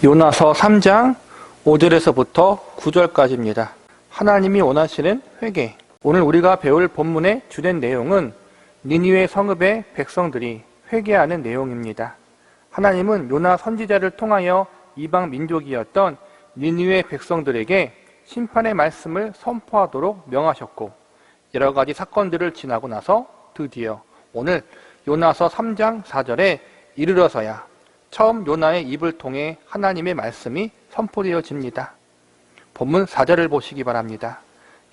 요나서 3장 5절에서부터 9절까지입니다. 하나님이 원하시는 회개. 오늘 우리가 배울 본문의 주된 내용은 니느웨 성읍의 백성들이 회개하는 내용입니다. 하나님은 요나 선지자를 통하여 이방 민족이었던 니느웨 백성들에게 심판의 말씀을 선포하도록 명하셨고, 여러 가지 사건들을 지나고 나서 드디어 오늘 요나서 3장 4절에 이르러서야 처음 요나의 입을 통해 하나님의 말씀이 선포되어집니다. 본문 4절을 보시기 바랍니다.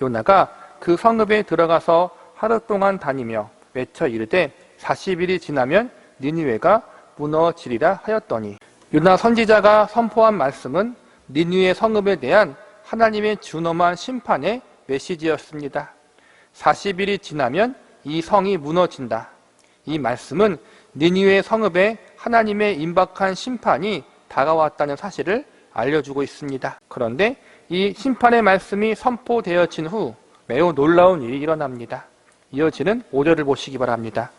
요나가 그 성읍에 들어가서 하루 동안 다니며 외쳐 이르되 40일이 지나면 니느웨가 무너지리라 하였더니, 요나 선지자가 선포한 말씀은 니느웨 성읍에 대한 하나님의 준엄한 심판의 메시지였습니다. 40일이 지나면 이 성이 무너진다. 이 말씀은 니느웨 성읍에 하나님의 임박한 심판이 다가왔다는 사실을 알려주고 있습니다. 그런데 이 심판의 말씀이 선포되어진 후 매우 놀라운 일이 일어납니다. 이어지는 5절을 보시기 바랍니다.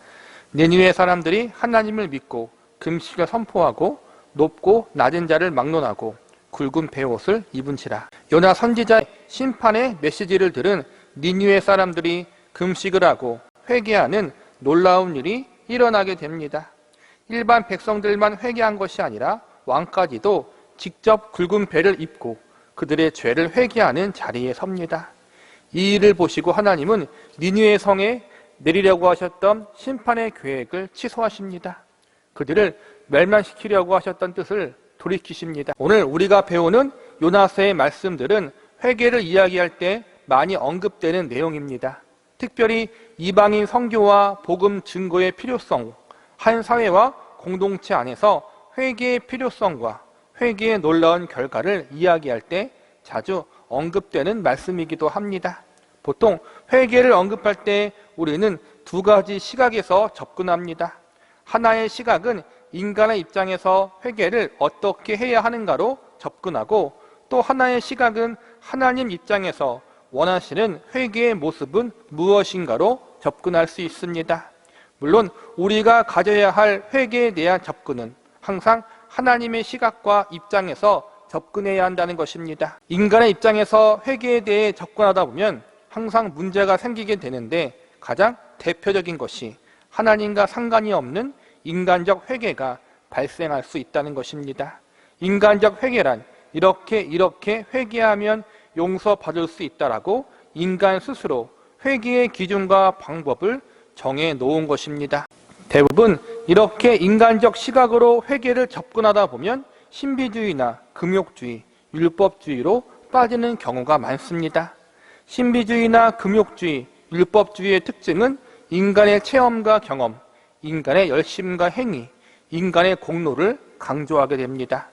니느웨 사람들이 하나님을 믿고 금식을 선포하고 높고 낮은 자를 막론하고 굵은 베옷을 입은지라. 요나 선지자의 심판의 메시지를 들은 니느웨 사람들이 금식을 하고 회개하는 놀라운 일이 일어나게 됩니다. 일반 백성들만 회개한 것이 아니라 왕까지도 직접 굵은 베를 입고 그들의 죄를 회개하는 자리에 섭니다. 이 일을 보시고 하나님은 니느웨 성에 내리려고 하셨던 심판의 계획을 취소하십니다. 그들을 멸망시키려고 하셨던 뜻을 돌이키십니다. 오늘 우리가 배우는 요나서의 말씀들은 회개를 이야기할 때 많이 언급되는 내용입니다. 특별히 이방인 선교와 복음 증거의 필요성, 한 사회와 공동체 안에서 회개의 필요성과 회개의 놀라운 결과를 이야기할 때 자주 언급되는 말씀이기도 합니다. 보통 회개를 언급할 때 우리는 두 가지 시각에서 접근합니다. 하나의 시각은 인간의 입장에서 회개를 어떻게 해야 하는가로 접근하고, 또 하나의 시각은 하나님 입장에서 원하시는 회개의 모습은 무엇인가로 접근할 수 있습니다. 물론 우리가 가져야 할 회개에 대한 접근은 항상 하나님의 시각과 입장에서 접근해야 한다는 것입니다. 인간의 입장에서 회개에 대해 접근하다 보면 항상 문제가 생기게 되는데, 가장 대표적인 것이 하나님과 상관이 없는 인간적 회개가 발생할 수 있다는 것입니다. 인간적 회개란 이렇게 회개하면 용서받을 수 있다라고 인간 스스로 회개의 기준과 방법을 정해 놓은 것입니다. 대부분 이렇게 인간적 시각으로 회개를 접근하다 보면 신비주의나 금욕주의, 율법주의로 빠지는 경우가 많습니다. 신비주의나 금욕주의, 율법주의의 특징은 인간의 체험과 경험, 인간의 열심과 행위, 인간의 공로를 강조하게 됩니다.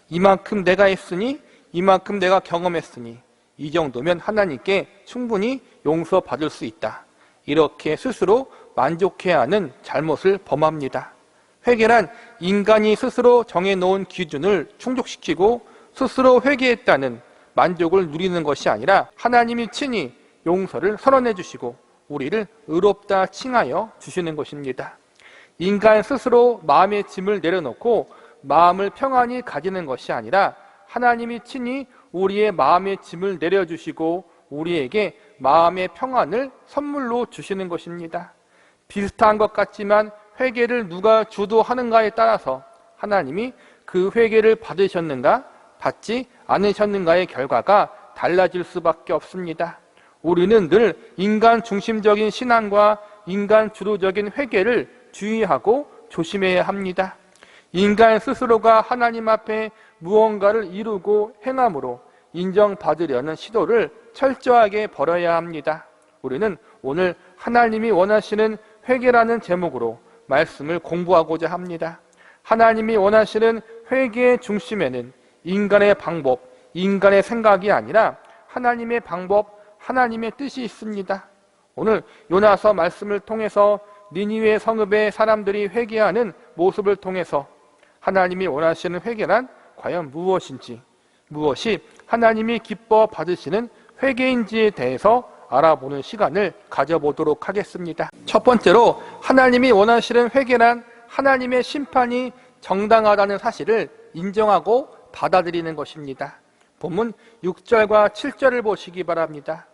이만큼 내가 했으니, 이만큼 내가 경험했으니 이 정도면 하나님께 충분히 용서받을 수 있다. 이렇게 스스로 만족해야 하는 잘못을 범합니다. 회개란 인간이 스스로 정해놓은 기준을 충족시키고 스스로 회개했다는 만족을 누리는 것이 아니라 하나님이 친히 용서를 선언해 주시고 우리를 의롭다 칭하여 주시는 것입니다. 인간 스스로 마음의 짐을 내려놓고 마음을 평안히 가지는 것이 아니라 하나님이 친히 우리의 마음의 짐을 내려주시고 우리에게 마음의 평안을 선물로 주시는 것입니다. 비슷한 것 같지만 회개를 누가 주도하는가에 따라서 하나님이 그 회개를 받으셨는가 받지 않으셨는가의 결과가 달라질 수밖에 없습니다. 우리는 늘 인간 중심적인 신앙과 인간 주도적인 회개를 주의하고 조심해야 합니다. 인간 스스로가 하나님 앞에 무언가를 이루고 행함으로 인정받으려는 시도를 철저하게 버려야 합니다. 우리는 오늘 하나님이 원하시는 회개라는 제목으로 말씀을 공부하고자 합니다. 하나님이 원하시는 회개의 중심에는 인간의 방법, 인간의 생각이 아니라 하나님의 방법, 하나님의 뜻이 있습니다. 오늘 요나서 말씀을 통해서 니느웨 성읍의 사람들이 회개하는 모습을 통해서 하나님이 원하시는 회개란 과연 무엇인지, 무엇이 하나님이 기뻐 받으시는 회개인지에 대해서 알아보는 시간을 가져보도록 하겠습니다. 첫 번째로 하나님이 원하시는 회개란 하나님의 심판이 정당하다는 사실을 인정하고 받아들이는 것입니다. 본문 6절과 7절을 보시기 바랍니다.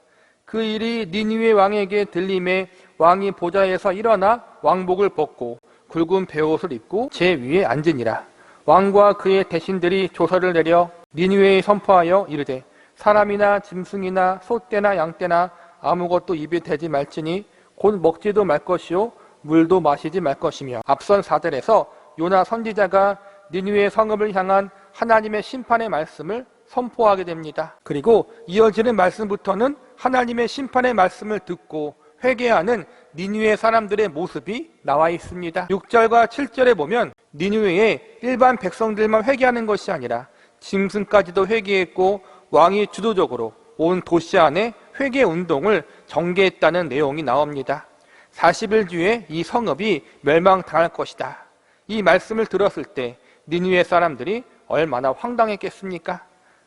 그 일이 니느웨 왕에게 들림에 왕이 보좌에서 일어나 왕복을 벗고 굵은 베옷을 입고 제 위에 앉으니라. 왕과 그의 대신들이 조서를 내려 니느웨에 선포하여 이르되 사람이나 짐승이나 소떼나 양떼나 아무것도 입에 대지 말지니 곧 먹지도 말 것이요 물도 마시지 말 것이며, 앞선 4절에서 요나 선지자가 니느웨 성읍을 향한 하나님의 심판의 말씀을 선포하게 됩니다. 그리고 이어지는 말씀부터는 하나님의 심판의 말씀을 듣고 회개하는 니느웨 사람들의 모습이 나와 있습니다. 6절과 7절에 보면 니느웨의 일반 백성들만 회개하는 것이 아니라 짐승까지도 회개했고 왕이 주도적으로 온 도시 안에 회개 운동을 전개했다는 내용이 나옵니다. 40일 뒤에 이 성읍이 멸망당할 것이다. 이 말씀을 들었을 때 니느웨 사람들이 얼마나 황당했겠습니까?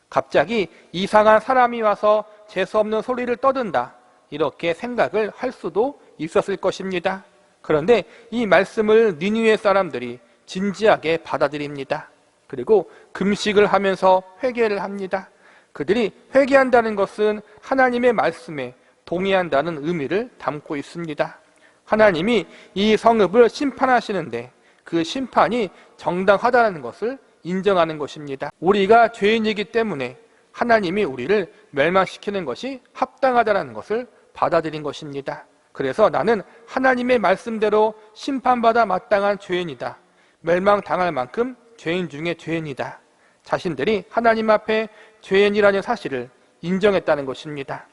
갑자기 이상한 사람이 와서 재수없는 소리를 떠든다, 이렇게 생각을 할 수도 있었을 것입니다. 그런데 이 말씀을 니느웨 사람들이 진지하게 받아들입니다. 그리고 금식을 하면서 회개를 합니다. 그들이 회개한다는 것은 하나님의 말씀에 동의한다는 의미를 담고 있습니다. 하나님이 이 성읍을 심판하시는데 그 심판이 정당하다는 것을 인정하는 것입니다. 우리가 죄인이기 때문에 하나님이 우리를 멸망시키는 것이 합당하다는 것을 받아들인 것입니다. 그래서 나는 하나님의 말씀대로 심판받아 마땅한 죄인이다, 멸망당할 만큼 죄인 중에 죄인이다, 자신들이 하나님 앞에 죄인이라는 사실을 인정했다는 것입니다.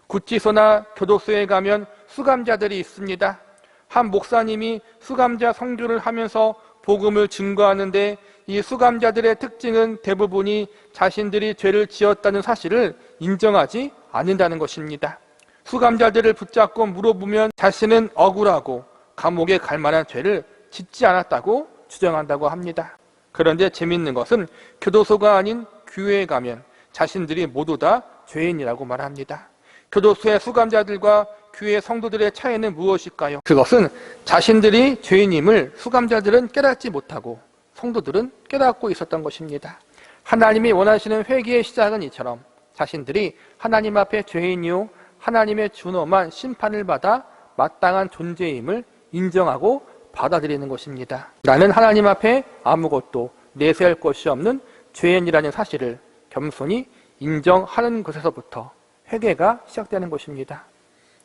구치소나 교도소에 가면 수감자들이 있습니다. 한 목사님이 수감자 선교를 하면서 복음을 증거하는데 이 수감자들의 특징은 대부분이 자신들이 죄를 지었다는 사실을 인정하지 않는다는 것입니다. 수감자들을 붙잡고 물어보면 자신은 억울하고 감옥에 갈 만한 죄를 짓지 않았다고 주장한다고 합니다. 그런데 재미있는 것은 교도소가 아닌 교회에 가면 자신들이 모두 다 죄인이라고 말합니다. 교도소의 수감자들과 교회 성도들의 차이는 무엇일까요? 그것은 자신들이 죄인임을 수감자들은 깨닫지 못하고 성도들은 깨닫고 있었던 것입니다. 하나님이 원하시는 회개의 시작은 이처럼 자신들이 하나님 앞에 죄인이요 하나님의 준엄한 심판을 받아 마땅한 존재임을 인정하고 받아들이는 것입니다. 나는 하나님 앞에 아무것도 내세할 것이 없는 죄인이라는 사실을 겸손히 인정하는 것에서부터 회개가 시작되는 것입니다.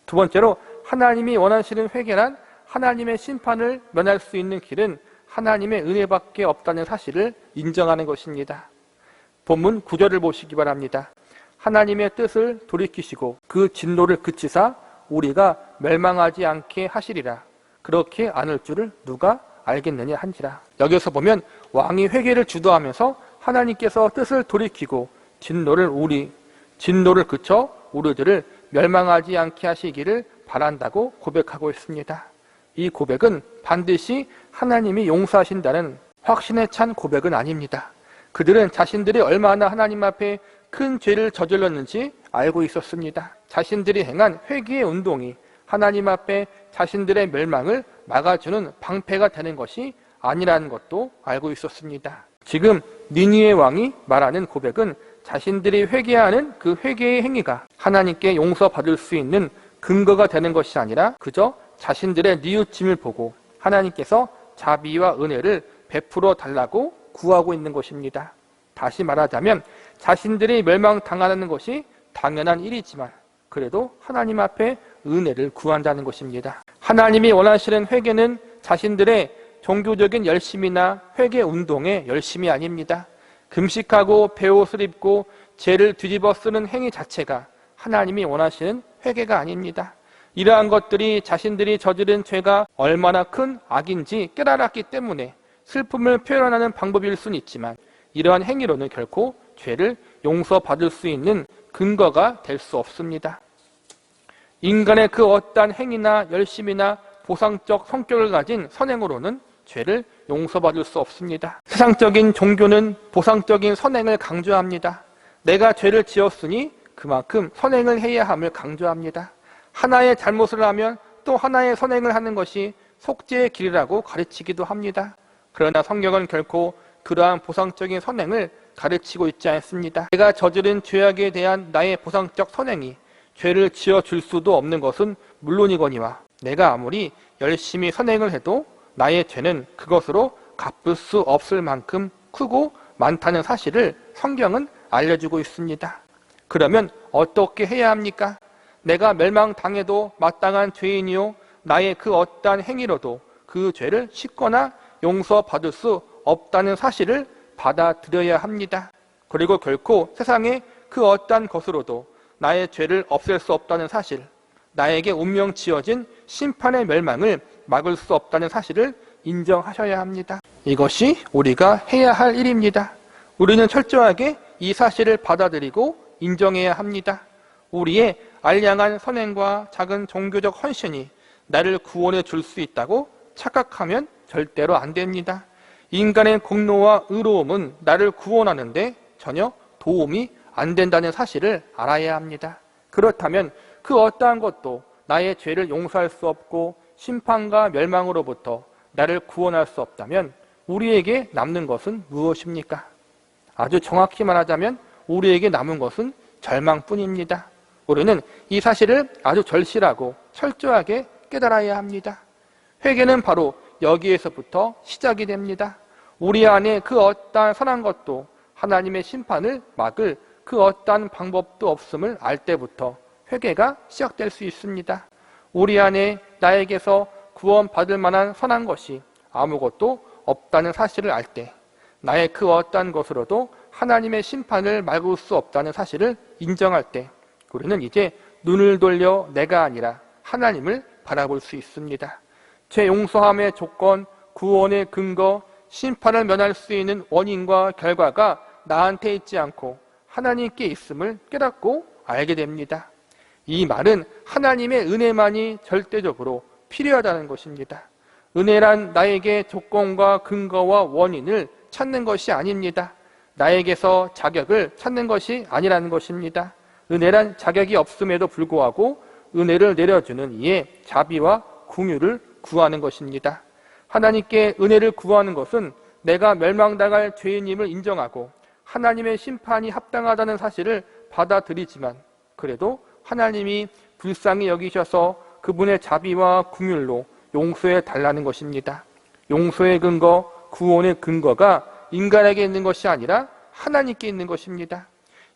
두 번째로, 하나님이 원하시는 회개란 하나님의 심판을 면할 수 있는 길은 하나님의 은혜밖에 없다는 사실을 인정하는 것입니다. 본문 9절을 보시기 바랍니다. 하나님의 뜻을 돌이키시고 그 진노를 그치사 우리가 멸망하지 않게 하시리라. 그렇게 않을 줄을 누가 알겠느냐 한지라. 여기서 보면 왕이 회개를 주도하면서 하나님께서 뜻을 돌이키고 진노를 그쳐 우리들을 멸망하지 않게 하시기를 바란다고 고백하고 있습니다. 이 고백은 반드시 하나님이 용서하신다는 확신에 찬 고백은 아닙니다. 그들은 자신들이 얼마나 하나님 앞에 큰 죄를 저질렀는지 알고 있었습니다. 자신들이 행한 회개의 운동이 하나님 앞에 자신들의 멸망을 막아주는 방패가 되는 것이 아니라는 것도 알고 있었습니다. 지금 니느웨 왕이 말하는 고백은 자신들이 회개하는 그 회개의 행위가 하나님께 용서받을 수 있는 근거가 되는 것이 아니라 그저 자신들의 뉘우침을 보고 하나님께서 자비와 은혜를 베풀어 달라고 구하고 있는 것입니다. 다시 말하자면 자신들이 멸망당하는 것이 당연한 일이지만 그래도 하나님 앞에 은혜를 구한다는 것입니다. 하나님이 원하시는 회개는 자신들의 종교적인 열심이나 회개 운동의 열심이 아닙니다. 금식하고 베옷을 입고 죄를 뒤집어 쓰는 행위 자체가 하나님이 원하시는 회개가 아닙니다. 이러한 것들이 자신들이 저지른 죄가 얼마나 큰 악인지 깨달았기 때문에 슬픔을 표현하는 방법일 수는 있지만 이러한 행위로는 결코 죄를 용서받을 수 있는 근거가 될 수 없습니다. 인간의 그 어떠한 행위나 열심이나 보상적 성격을 가진 선행으로는 죄를 용서받을 수 없습니다. 세상적인 종교는 보상적인 선행을 강조합니다. 내가 죄를 지었으니 그만큼 선행을 해야 함을 강조합니다. 하나의 잘못을 하면 또 하나의 선행을 하는 것이 속죄의 길이라고 가르치기도 합니다. 그러나 성경은 결코 그러한 보상적인 선행을 가르치고 있지 않습니다. 내가 저지른 죄악에 대한 나의 보상적 선행이 죄를 지어줄 수도 없는 것은 물론이거니와 내가 아무리 열심히 선행을 해도 나의 죄는 그것으로 갚을 수 없을 만큼 크고 많다는 사실을 성경은 알려주고 있습니다. 그러면 어떻게 해야 합니까? 내가 멸망당해도 마땅한 죄인이요 나의 그 어떠한 행위로도 그 죄를 씻거나 용서받을 수 없다는 사실을 받아들여야 합니다. 그리고 결코 세상의 그 어떠한 것으로도 나의 죄를 없앨 수 없다는 사실, 나에게 운명 지어진 심판의 멸망을 막을 수 없다는 사실을 인정하셔야 합니다. 이것이 우리가 해야 할 일입니다. 우리는 철저하게 이 사실을 받아들이고 인정해야 합니다. 우리의 알량한 선행과 작은 종교적 헌신이 나를 구원해 줄 수 있다고 착각하면 절대로 안 됩니다. 인간의 공로와 의로움은 나를 구원하는데 전혀 도움이 안 된다는 사실을 알아야 합니다. 그렇다면 그 어떠한 것도 나의 죄를 용서할 수 없고 심판과 멸망으로부터 나를 구원할 수 없다면 우리에게 남는 것은 무엇입니까? 아주 정확히 말하자면 우리에게 남은 것은 절망뿐입니다. 우리는 이 사실을 아주 절실하고 철저하게 깨달아야 합니다. 회개는 바로 여기에서부터 시작이 됩니다. 우리 안에 그 어떠한 선한 것도 하나님의 심판을 막을 그 어떠한 방법도 없음을 알 때부터 회개가 시작될 수 있습니다. 우리 안에 나에게서 구원받을 만한 선한 것이 아무것도 없다는 사실을 알 때, 나의 그 어떠한 것으로도 하나님의 심판을 막을 수 없다는 사실을 인정할 때 우리는 이제 눈을 돌려 내가 아니라 하나님을 바라볼 수 있습니다. 죄 용서함의 조건, 구원의 근거, 심판을 면할 수 있는 원인과 결과가 나한테 있지 않고 하나님께 있음을 깨닫고 알게 됩니다. 이 말은 하나님의 은혜만이 절대적으로 필요하다는 것입니다. 은혜란 나에게 조건과 근거와 원인을 찾는 것이 아닙니다. 나에게서 자격을 찾는 것이 아니라는 것입니다. 은혜란 자격이 없음에도 불구하고 은혜를 내려주는 이의 자비와 긍휼을 구하는 것입니다. 하나님께 은혜를 구하는 것은 내가 멸망당할 죄인임을 인정하고 하나님의 심판이 합당하다는 사실을 받아들이지만 그래도 하나님이 불쌍히 여기셔서 그분의 자비와 긍휼로 용서해 달라는 것입니다. 용서의 근거, 구원의 근거가 인간에게 있는 것이 아니라 하나님께 있는 것입니다.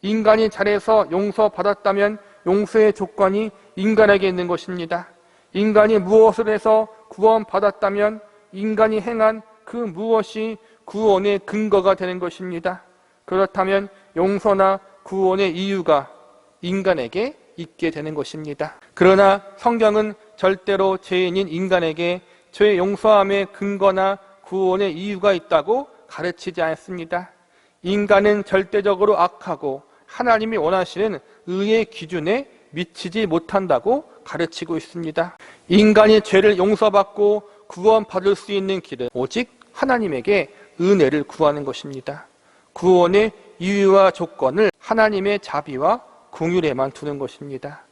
인간이 잘해서 용서받았다면 용서의 조건이 인간에게 있는 것입니다. 인간이 무엇을 해서 구원받았다면 인간이 행한 그 무엇이 구원의 근거가 되는 것입니다. 그렇다면 용서나 구원의 이유가 인간에게 있게 되는 것입니다. 그러나 성경은 절대로 죄인인 인간에게 죄 용서함의 근거나 구원의 이유가 있다고 가르치지 않습니다. 인간은 절대적으로 악하고 하나님이 원하시는 의의 기준에 미치지 못한다고 가르치고 있습니다. 인간이 죄를 용서받고 구원받을 수 있는 길은 오직 하나님에게 은혜를 구하는 것입니다. 구원의 이유와 조건을 하나님의 자비와 긍휼에만 두는 것입니다.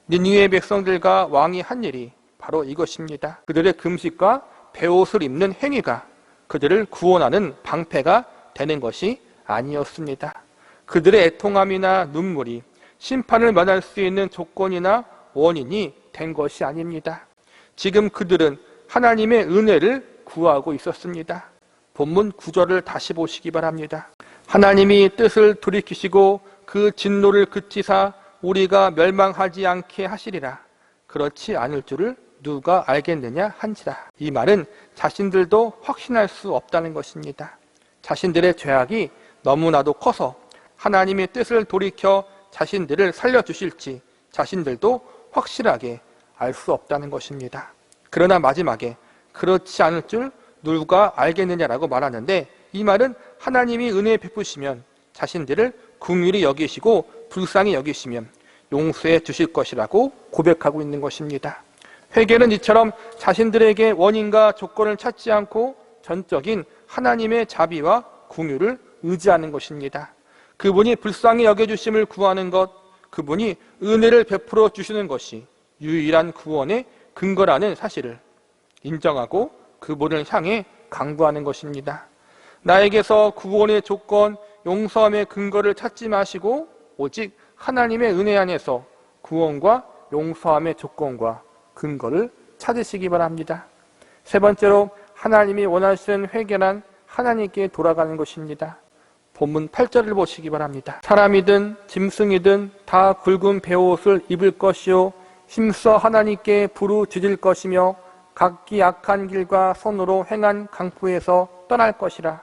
니느웨 백성들과 왕이 한 일이 바로 이것입니다. 그들의 금식과 베옷을 입는 행위가 그들을 구원하는 방패가 되는 것이 아니었습니다. 그들의 애통함이나 눈물이 심판을 면할 수 있는 조건이나 원인이 된 것이 아닙니다. 지금 그들은 하나님의 은혜를 구하고 있었습니다. 본문 9절을 다시 보시기 바랍니다. 하나님이 뜻을 돌이키시고 그 진노를 그치사 우리가 멸망하지 않게 하시리라. 그렇지 않을 줄을 누가 알겠느냐 한지라. 이 말은 자신들도 확신할 수 없다는 것입니다. 자신들의 죄악이 너무나도 커서 하나님의 뜻을 돌이켜 자신들을 살려주실지 자신들도 확실하게 알 수 없다는 것입니다. 그러나 마지막에 그렇지 않을 줄 누가 알겠느냐라고 말하는데 이 말은 하나님이 은혜 베푸시면 자신들을 긍휼히 여기시고 불쌍히 여기시면 용서해 주실 것이라고 고백하고 있는 것입니다. 회개는 이처럼 자신들에게 원인과 조건을 찾지 않고 전적인 하나님의 자비와 긍휼을 의지하는 것입니다. 그분이 불쌍히 여겨주심을 구하는 것, 그분이 은혜를 베풀어 주시는 것이 유일한 구원의 근거라는 사실을 인정하고 그분을 향해 강구하는 것입니다. 나에게서 구원의 조건, 용서함의 근거를 찾지 마시고 오직 하나님의 은혜 안에서 구원과 용서함의 조건과 근거를 찾으시기 바랍니다. 세 번째로 하나님이 원하시는 회개란 하나님께 돌아가는 것입니다. 본문 8절을 보시기 바랍니다. 사람이든 짐승이든 다 굵은 베옷을 입을 것이요 힘써 하나님께 부르짖을 것이며 각기 악한 길과 손으로 행한 강포에서 떠날 것이라.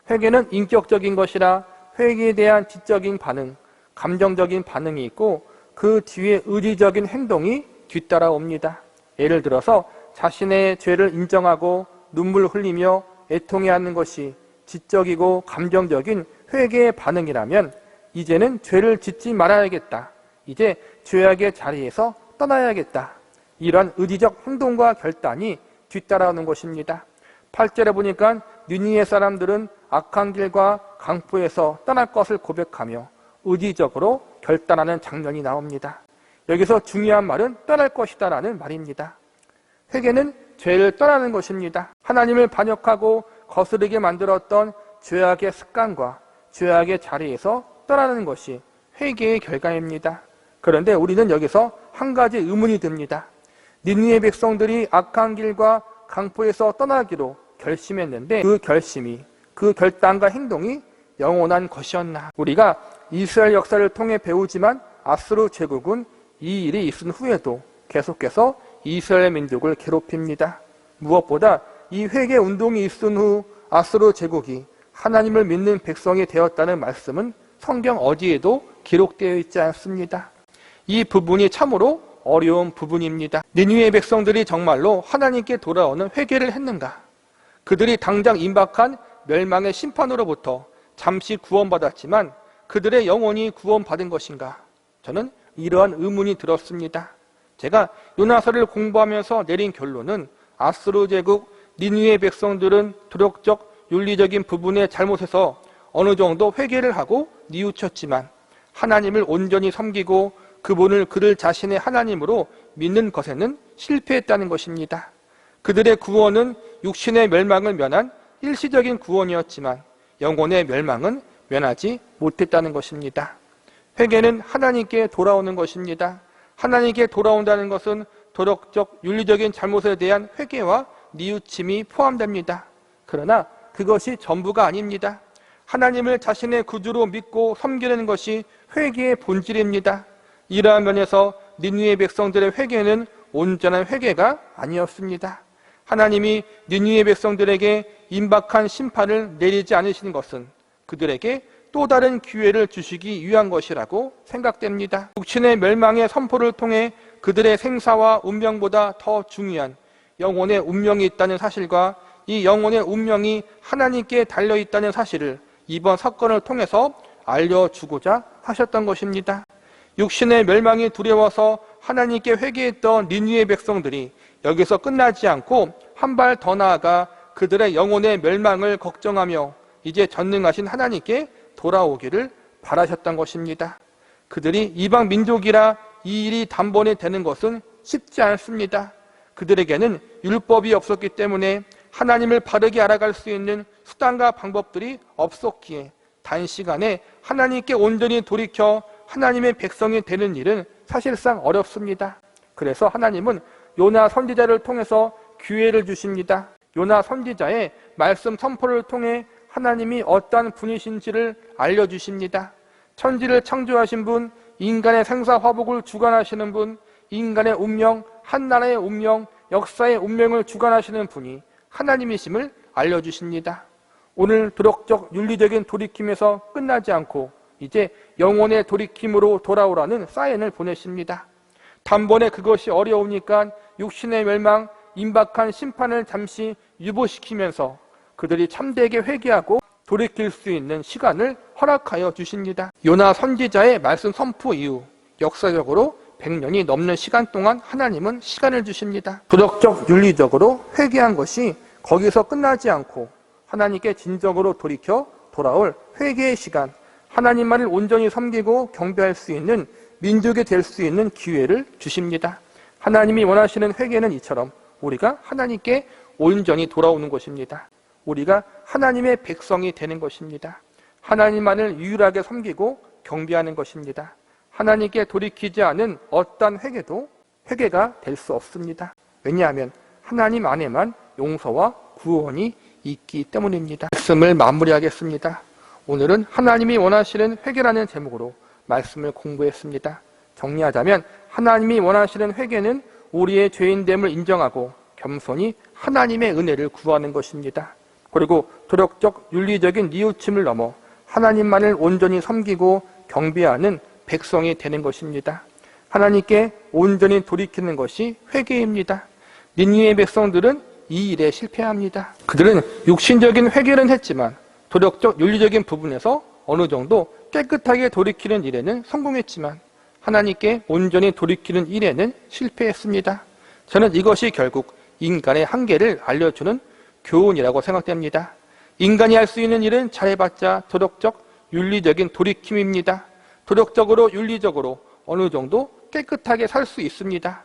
회개는 인격적인 것이라 회개에 대한 지적인 반응, 감정적인 반응이 있고 그 뒤에 의지적인 행동이 뒤따라옵니다. 예를 들어서 자신의 죄를 인정하고 눈물 흘리며 애통해하는 것이 지적이고 감정적인 회개의 반응이라면 이제는 죄를 짓지 말아야겠다. 이제 죄악의 자리에서 떠나야겠다. 이러한 의지적 행동과 결단이 뒤따라오는 것입니다. 8절에 보니까 니느웨 사람들은 악한 길과 강포에서 떠날 것을 고백하며 의지적으로 결단하는 장면이 나옵니다. 여기서 중요한 말은 떠날 것이다 라는 말입니다. 회개는 죄를 떠나는 것입니다. 하나님을 반역하고 거스르게 만들었던 죄악의 습관과 죄악의 자리에서 떠나는 것이 회개의 결과입니다. 그런데 우리는 여기서 한 가지 의문이 듭니다. 니느웨 백성들이 악한 길과 강포에서 떠나기로 결심했는데 그 결심이, 그 결단과 행동이 영원한 것이었나? 우리가 이스라엘 역사를 통해 배우지만 아수르 제국은 이 일이 있은 후에도 계속해서 이스라엘 민족을 괴롭힙니다. 무엇보다 이 회개 운동이 있은 후 아수르 제국이 하나님을 믿는 백성이 되었다는 말씀은 성경 어디에도 기록되어 있지 않습니다. 이 부분이 참으로 어려운 부분입니다. 니느웨 백성들이 정말로 하나님께 돌아오는 회개를 했는가? 그들이 당장 임박한 멸망의 심판으로부터 잠시 구원받았지만 그들의 영혼이 구원받은 것인가? 저는 이러한 의문이 들었습니다. 제가 요나서를 공부하면서 내린 결론은 아수르 제국 니느웨 백성들은 도덕적 윤리적인 부분의 잘못에서 어느 정도 회개를 하고 뉘우쳤지만 하나님을 온전히 섬기고 그를 자신의 하나님으로 믿는 것에는 실패했다는 것입니다. 그들의 구원은 육신의 멸망을 면한 일시적인 구원이었지만 영혼의 멸망은 면하지 못했다는 것입니다. 회개는 하나님께 돌아오는 것입니다. 하나님께 돌아온다는 것은 도덕적, 윤리적인 잘못에 대한 회개와 뉘우침이 포함됩니다. 그러나 그것이 전부가 아닙니다. 하나님을 자신의 구주로 믿고 섬기는 것이 회개의 본질입니다. 이러한 면에서 니느웨 백성들의 회개는 온전한 회개가 아니었습니다. 하나님이 니느웨 백성들에게 임박한 심판을 내리지 않으신 것은 그들에게 또 다른 기회를 주시기 위한 것이라고 생각됩니다. 육신의 멸망의 선포를 통해 그들의 생사와 운명보다 더 중요한 영혼의 운명이 있다는 사실과 이 영혼의 운명이 하나님께 달려있다는 사실을 이번 사건을 통해서 알려주고자 하셨던 것입니다. 육신의 멸망이 두려워서 하나님께 회개했던 니느웨 백성들이 여기서 끝나지 않고 한 발 더 나아가 그들의 영혼의 멸망을 걱정하며 이제 전능하신 하나님께 돌아오기를 바라셨던 것입니다. 그들이 이방 민족이라 이 일이 단번에 되는 것은 쉽지 않습니다. 그들에게는 율법이 없었기 때문에 하나님을 바르게 알아갈 수 있는 수단과 방법들이 없었기에 단시간에 하나님께 온전히 돌이켜 하나님의 백성이 되는 일은 사실상 어렵습니다. 그래서 하나님은 요나 선지자를 통해서 기회를 주십니다. 요나 선지자의 말씀 선포를 통해 하나님이 어떠한 분이신지를 알려주십니다. 천지를 창조하신 분, 인간의 생사화복을 주관하시는 분, 인간의 운명, 한나라의 운명, 역사의 운명을 주관하시는 분이 하나님이심을 알려주십니다. 오늘 도덕적 윤리적인 돌이킴에서 끝나지 않고 이제 영혼의 돌이킴으로 돌아오라는 사인을 보내십니다. 단번에 그것이 어려우니까 육신의 멸망, 임박한 심판을 잠시 유보시키면서 그들이 참되게 회개하고 돌이킬 수 있는 시간을 허락하여 주십니다. 요나 선지자의 말씀 선포 이후 역사적으로 100년이 넘는 시간 동안 하나님은 시간을 주십니다. 도덕적, 윤리적으로 회개한 것이 거기서 끝나지 않고 하나님께 진정으로 돌이켜 돌아올 회개의 시간, 하나님만을 온전히 섬기고 경배할 수 있는 민족이 될 수 있는 기회를 주십니다. 하나님이 원하시는 회개는 이처럼 우리가 하나님께 온전히 돌아오는 것입니다. 우리가 하나님의 백성이 되는 것입니다. 하나님만을 유일하게 섬기고 경배하는 것입니다. 하나님께 돌이키지 않은 어떠한 회개도 회개가 될 수 없습니다. 왜냐하면 하나님 안에만 용서와 구원이 있기 때문입니다. 말씀을 마무리하겠습니다. 오늘은 하나님이 원하시는 회개라는 제목으로 말씀을 공부했습니다. 정리하자면 하나님이 원하시는 회개는 우리의 죄인됨을 인정하고 겸손히 하나님의 은혜를 구하는 것입니다. 그리고 도덕적 윤리적인 뉘우침을 넘어 하나님만을 온전히 섬기고 경배하는 백성이 되는 것입니다. 하나님께 온전히 돌이키는 것이 회개입니다. 니느웨 백성들은 이 일에 실패합니다. 그들은 육신적인 회개는 했지만 도덕적 윤리적인 부분에서 어느 정도 깨끗하게 돌이키는 일에는 성공했지만 하나님께 온전히 돌이키는 일에는 실패했습니다. 저는 이것이 결국 인간의 한계를 알려주는 교훈이라고 생각됩니다. 인간이 할 수 있는 일은 잘해봤자 도덕적, 윤리적인 돌이킴입니다. 도덕적으로, 윤리적으로 어느 정도 깨끗하게 살 수 있습니다.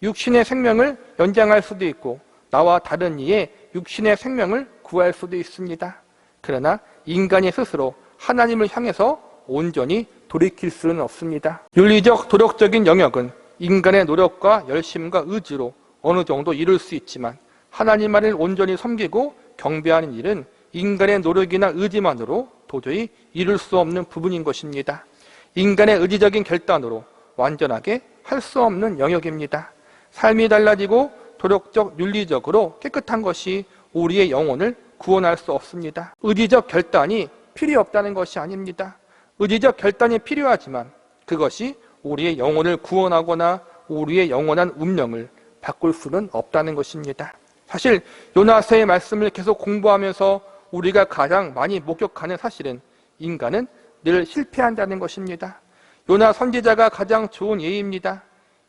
육신의 생명을 연장할 수도 있고 나와 다른 이의 육신의 생명을 구할 수도 있습니다. 그러나 인간이 스스로 하나님을 향해서 온전히 돌이킬 수는 없습니다. 윤리적, 도덕적인 영역은 인간의 노력과 열심과 의지로 어느 정도 이룰 수 있지만 하나님만을 온전히 섬기고 경배하는 일은 인간의 노력이나 의지만으로 도저히 이룰 수 없는 부분인 것입니다. 인간의 의지적인 결단으로 완전하게 할 수 없는 영역입니다. 삶이 달라지고 도덕적, 윤리적으로 깨끗한 것이 우리의 영혼을 구원할 수 없습니다. 의지적 결단이 필요 없다는 것이 아닙니다. 의지적 결단이 필요하지만 그것이 우리의 영혼을 구원하거나 우리의 영원한 운명을 바꿀 수는 없다는 것입니다. 사실 요나서의 말씀을 계속 공부하면서 우리가 가장 많이 목격하는 사실은 인간은 늘 실패한다는 것입니다. 요나 선지자가 가장 좋은 예입니다.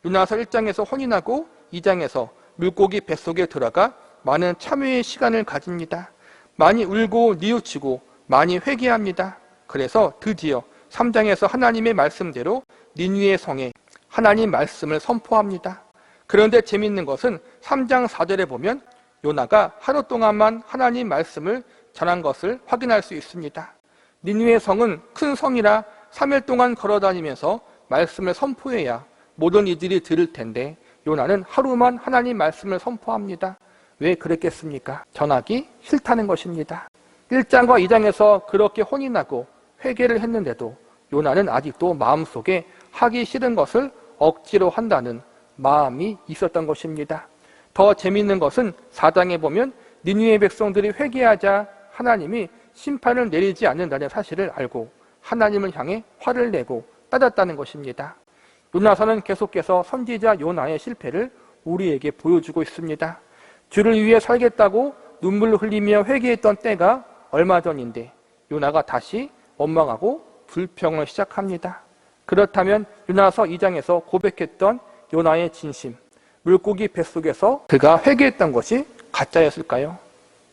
요나서 1장에서 혼인하고 2장에서 물고기 뱃속에 들어가 많은 참회의 시간을 가집니다. 많이 울고 뉘우치고 많이 회개합니다. 그래서 드디어 3장에서 하나님의 말씀대로 니느웨 성에 하나님 말씀을 선포합니다. 그런데 재밌는 것은 3장 4절에 보면 요나가 하루 동안만 하나님 말씀을 전한 것을 확인할 수 있습니다. 니느웨 성은 큰 성이라 3일 동안 걸어다니면서 말씀을 선포해야 모든 이들이 들을 텐데 요나는 하루만 하나님 말씀을 선포합니다. 왜 그랬겠습니까? 전하기 싫다는 것입니다. 1장과 2장에서 그렇게 혼인하고 회개를 했는데도 요나는 아직도 마음속에 하기 싫은 것을 억지로 한다는 마음이 있었던 것입니다. 더 재미있는 것은 4장에 보면 니느웨 백성들이 회개하자 하나님이 심판을 내리지 않는다는 사실을 알고 하나님을 향해 화를 내고 따졌다는 것입니다. 요나서는 계속해서 선지자 요나의 실패를 우리에게 보여주고 있습니다. 주를 위해 살겠다고 눈물을 흘리며 회개했던 때가 얼마 전인데 요나가 다시 원망하고 불평을 시작합니다. 그렇다면 요나서 2장에서 고백했던 요나의 진심, 물고기 뱃속에서 그가 회개했던 것이 가짜였을까요?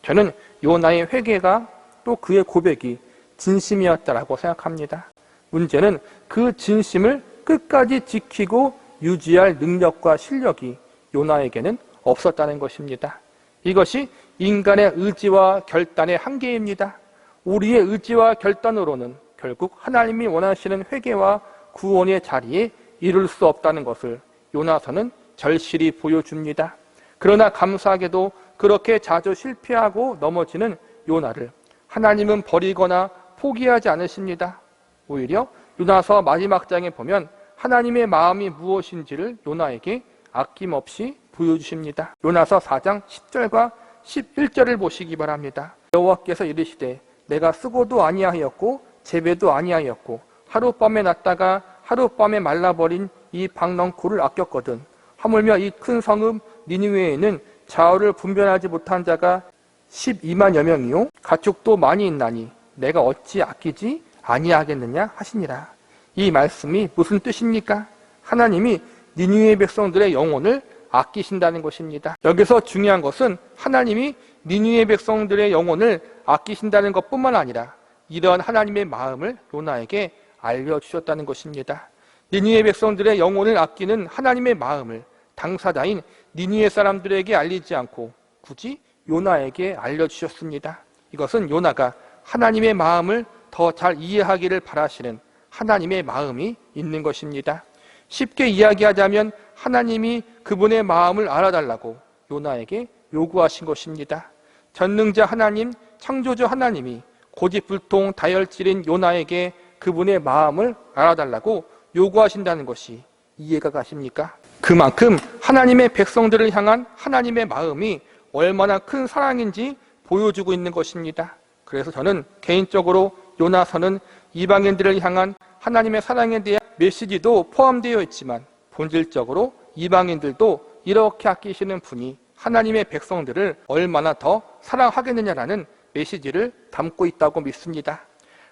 저는 요나의 회개가 또 그의 고백이 진심이었다라고 생각합니다. 문제는 그 진심을 끝까지 지키고 유지할 능력과 실력이 요나에게는 없었다는 것입니다. 이것이 인간의 의지와 결단의 한계입니다. 우리의 의지와 결단으로는 결국 하나님이 원하시는 회개와 구원의 자리에 이룰 수 없다는 것을 요나서는 절실히 보여줍니다. 그러나 감사하게도 그렇게 자주 실패하고 넘어지는 요나를 하나님은 버리거나 포기하지 않으십니다. 오히려 요나서 마지막 장에 보면 하나님의 마음이 무엇인지를 요나에게 아낌없이 보여주십니다. 요나서 4장 10절과 11절을 보시기 바랍니다. 여호와께서 이르시되 내가 쓰고도 아니하였고 재배도 아니하였고 하룻밤에 났다가 하룻밤에 말라버린 이 박넝쿨을 아꼈거든. 하물며 이 큰 성읍 니느웨에는 좌우를 분별하지 못한 자가 12만여 명이요 가축도 많이 있나니 내가 어찌 아끼지 아니하겠느냐 하시니라. 이 말씀이 무슨 뜻입니까? 하나님이 니느웨 백성들의 영혼을 아끼신다는 것입니다. 여기서 중요한 것은 하나님이 니느웨 백성들의 영혼을 아끼신다는 것뿐만 아니라 이러한 하나님의 마음을 요나에게 알려주셨다는 것입니다. 니느웨 백성들의 영혼을 아끼는 하나님의 마음을 당사자인 니느웨 사람들에게 알리지 않고 굳이 요나에게 알려주셨습니다. 이것은 요나가 하나님의 마음을 더 잘 이해하기를 바라시는 하나님의 마음이 있는 것입니다. 쉽게 이야기하자면 하나님이 그분의 마음을 알아달라고 요나에게 요구하신 것입니다. 전능자 하나님, 창조주 하나님이 고집불통 다혈질인 요나에게 그분의 마음을 알아달라고 요구하신다는 것이 이해가 가십니까? 그만큼 하나님의 백성들을 향한 하나님의 마음이 얼마나 큰 사랑인지 보여주고 있는 것입니다. 그래서 저는 개인적으로 요나서는 이방인들을 향한 하나님의 사랑에 대한 메시지도 포함되어 있지만 본질적으로 이방인들도 이렇게 아끼시는 분이 하나님의 백성들을 얼마나 더 사랑하겠느냐라는 메시지를 담고 있다고 믿습니다.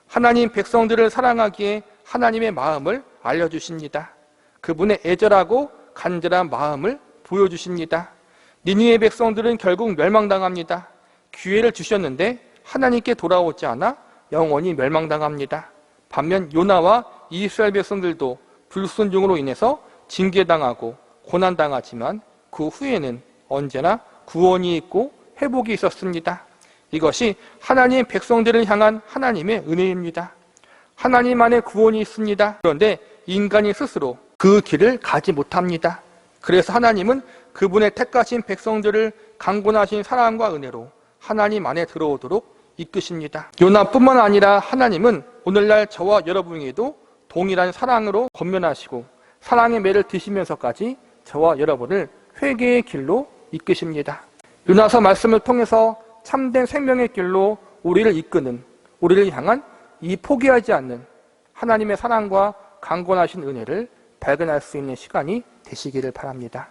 하나님 백성들을 사랑하기에 하나님의 마음을 알려주십니다. 그분의 애절하고 간절한 마음을 보여주십니다. 니느웨 백성들은 결국 멸망당합니다. 기회를 주셨는데 하나님께 돌아오지 않아 영원히 멸망당합니다. 반면 요나와 이스라엘 백성들도 불순종으로 인해서 징계당하고 고난당하지만 그 후에는 언제나 구원이 있고 회복이 있었습니다. 이것이 하나님 백성들을 향한 하나님의 은혜입니다. 하나님 안에 구원이 있습니다. 그런데 인간이 스스로 그 길을 가지 못합니다. 그래서 하나님은 그분의 택하신 백성들을 강권하신 사랑과 은혜로 하나님 안에 들어오도록 이끄십니다. 요나뿐만 아니라 하나님은 오늘날 저와 여러분에게도 동일한 사랑으로 권면하시고 사랑의 매를 드시면서까지 저와 여러분을 회개의 길로 이끄십니다. 요나서 말씀을 통해서 참된 생명의 길로 우리를 이끄는, 우리를 향한 이 포기하지 않는 하나님의 사랑과 강권하신 은혜를 발견할 수 있는 시간이 되시기를 바랍니다.